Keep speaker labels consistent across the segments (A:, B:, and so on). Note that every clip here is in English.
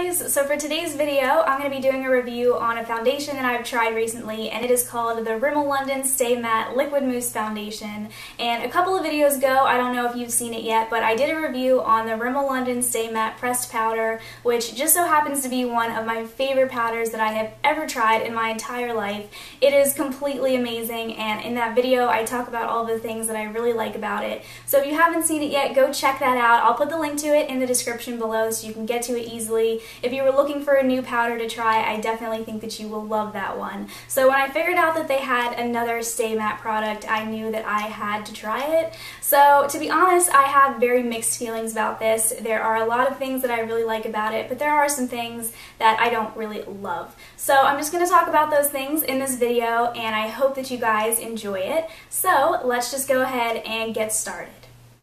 A: guys! So for today's video, I'm going to be doing a review on a foundation that I've tried recently, and it is called the Rimmel London Stay Matte Liquid Mousse Foundation. And a couple of videos ago, I don't know if you've seen it yet, but I did a review on the Rimmel London Stay Matte Pressed Powder, which just so happens to be one of my favorite powders that I have ever tried in my entire life. It is completely amazing, and in that video, I talk about all the things that I really like about it. So if you haven't seen it yet, go check that out. I'll put the link to it in the description below so you can get to it easily. If you were looking for a new powder to try, I definitely think that you will love that one. So when I figured out that they had another Stay Matte product, I knew that I had to try it. So to be honest, I have very mixed feelings about this. There are a lot of things that I really like about it, but there are some things that I don't really love. So I'm just going to talk about those things in this video, and I hope that you guys enjoy it. So let's just go ahead and get started.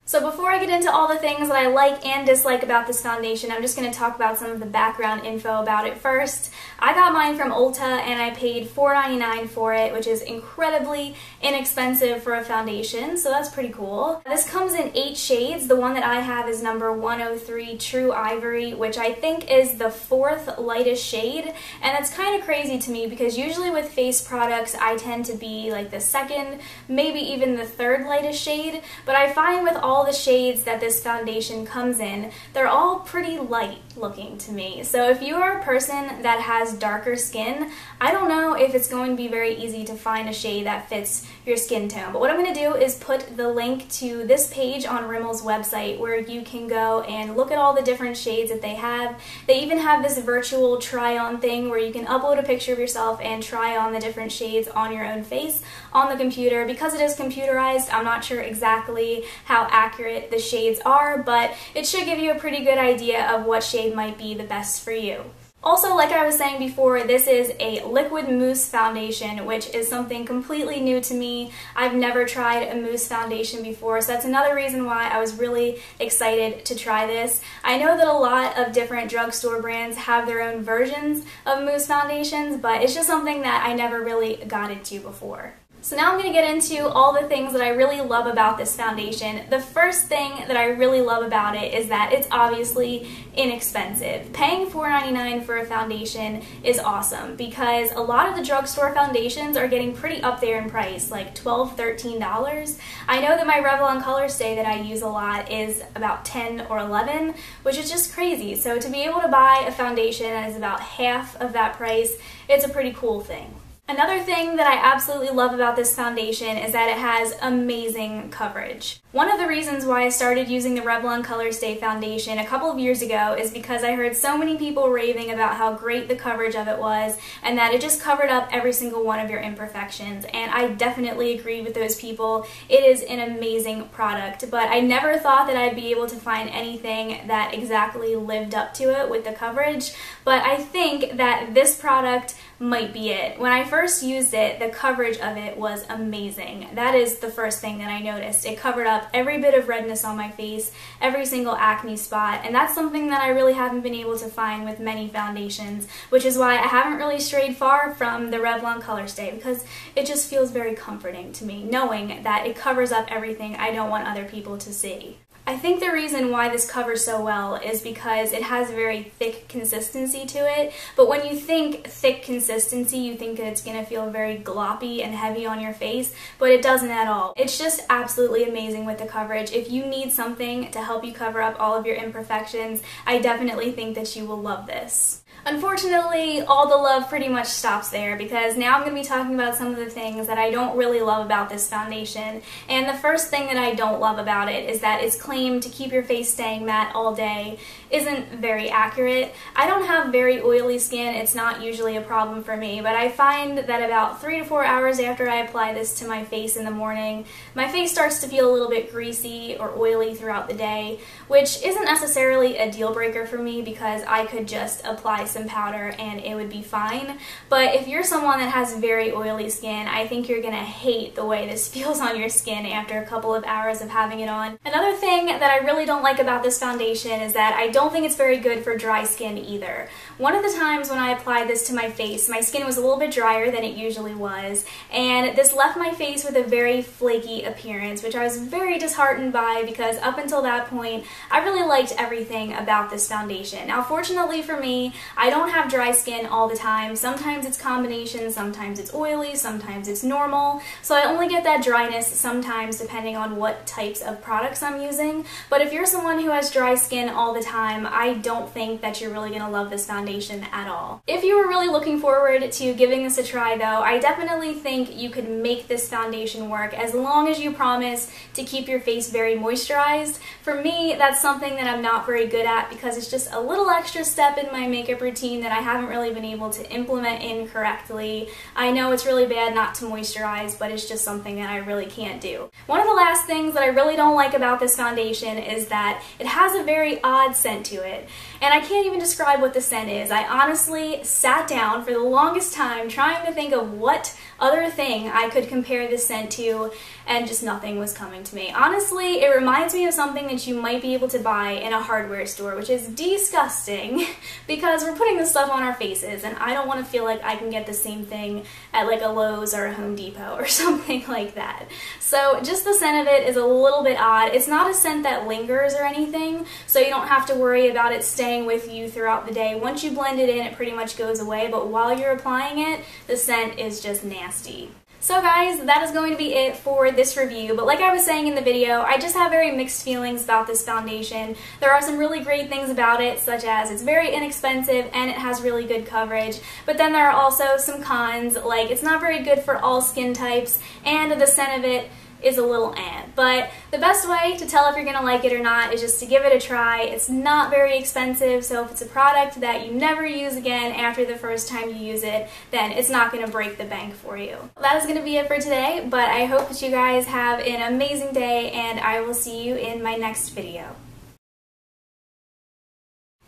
A: So before I get into all the things that I like and dislike about this foundation, I'm just going to talk about some of the background info about it first. I got mine from Ulta and I paid $4.99 for it, which is incredibly inexpensive for a foundation, so that's pretty cool. This comes in 8 shades. The one that I have is number 103 True Ivory, which I think is the 4th lightest shade, and that's kind of crazy to me because usually with face products I tend to be like the 2nd, maybe even the 3rd lightest shade, but I find with all the shades that this foundation comes in, they're all pretty light looking to me. So if you are a person that has darker skin, I don't know if it's going to be very easy to find a shade that fits your skin tone. But what I'm going to do is put the link to this page on Rimmel's website where you can go and look at all the different shades that they have. They even have this virtual try-on thing where you can upload a picture of yourself and try on the different shades on your own face on the computer. Because it is computerized, I'm not sure exactly how accurate the shades are, but it should give you a pretty good idea of what shade might be the best for you. Also, like I was saying before, this is a liquid mousse foundation, which is something completely new to me. I've never tried a mousse foundation before, so that's another reason why I was really excited to try this. I know that a lot of different drugstore brands have their own versions of mousse foundations, but it's just something that I never really got into before. So now I'm going to get into all the things that I really love about this foundation. The first thing that I really love about it is that it's obviously inexpensive. Paying $4.99 for a foundation is awesome because a lot of the drugstore foundations are getting pretty up there in price, like $12, $13. I know that my Revlon Color Stay that I use a lot is about $10 or $11, which is just crazy. So to be able to buy a foundation that is about half of that price, it's a pretty cool thing. Another thing that I absolutely love about this foundation is that it has amazing coverage. One of the reasons why I started using the Revlon Color Stay foundation a couple of years ago is because I heard so many people raving about how great the coverage of it was and that it just covered up every single one of your imperfections, and I definitely agree with those people. It is an amazing product, but I never thought that I'd be able to find anything that exactly lived up to it with the coverage, but I think that this product might be it. When I first used it, the coverage of it was amazing. That is the first thing that I noticed. It covered up every bit of redness on my face, every single acne spot, and that's something that I really haven't been able to find with many foundations, which is why I haven't really strayed far from the Revlon Color Stay, because it just feels very comforting to me, knowing that it covers up everything I don't want other people to see. I think the reason why this covers so well is because it has a very thick consistency to it, but when you think thick consistency, you think that it's going to feel very gloppy and heavy on your face, but it doesn't at all. It's just absolutely amazing with the coverage. If you need something to help you cover up all of your imperfections, I definitely think that you will love this. Unfortunately, all the love pretty much stops there because now I'm going to be talking about some of the things that I don't really love about this foundation. And the first thing that I don't love about it is that its claim to keep your face staying matte all day isn't very accurate. I don't have very oily skin. It's not usually a problem for me, but I find that about 3 to 4 hours after I apply this to my face in the morning, my face starts to feel a little bit greasy or oily throughout the day, which isn't necessarily a deal breaker for me because I could just apply some some powder and it would be fine. But if you're someone that has very oily skin, I think you're gonna hate the way this feels on your skin after a couple of hours of having it on. Another thing that I really don't like about this foundation is that I don't think it's very good for dry skin either. One of the times when I applied this to my face, my skin was a little bit drier than it usually was, and this left my face with a very flaky appearance, which I was very disheartened by because up until that point, I really liked everything about this foundation. Now, fortunately for me, I don't have dry skin all the time. Sometimes it's combination, sometimes it's oily, sometimes it's normal, so I only get that dryness sometimes depending on what types of products I'm using. But if you're someone who has dry skin all the time, I don't think that you're really gonna love this foundation at all. If you were really looking forward to giving this a try though, I definitely think you could make this foundation work as long as you promise to keep your face very moisturized. For me, that's something that I'm not very good at because it's just a little extra step in my makeup routine that I haven't really been able to implement incorrectly. I know it's really bad not to moisturize, but it's just something that I really can't do. One of the last things that I really don't like about this foundation is that it has a very odd scent to it. And I can't even describe what the scent is. I honestly sat down for the longest time trying to think of what other thing I could compare this scent to, and just nothing was coming to me. Honestly, it reminds me of something that you might be able to buy in a hardware store, which is disgusting because we're putting this stuff on our faces and I don't want to feel like I can get the same thing at like a Lowe's or a Home Depot or something like that. So just the scent of it is a little bit odd. It's not a scent that lingers or anything, so you don't have to worry about it staying with you throughout the day. Once you blend it in, it pretty much goes away, but while you're applying it, the scent is just nasty. So guys, that is going to be it for this review, but like I was saying in the video, I just have very mixed feelings about this foundation. There are some really great things about it, such as it's very inexpensive and it has really good coverage, but then there are also some cons, like it's not very good for all skin types, and the scent of it is a little but the best way to tell if you're gonna like it or not is just to give it a try. It's not very expensive, so if it's a product that you never use again after the first time you use it, then it's not gonna break the bank for you. That is gonna be it for today, but I hope that you guys have an amazing day and I will see you in my next video.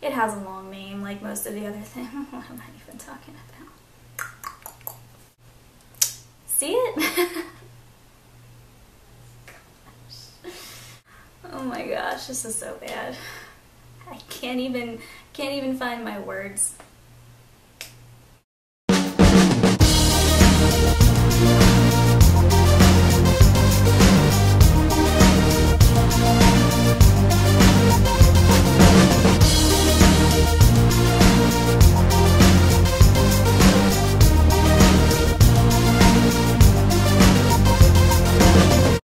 A: It has a long name like most of the other things. What am I even talking about? See it? Oh my gosh, this is so bad. I can't even find my words.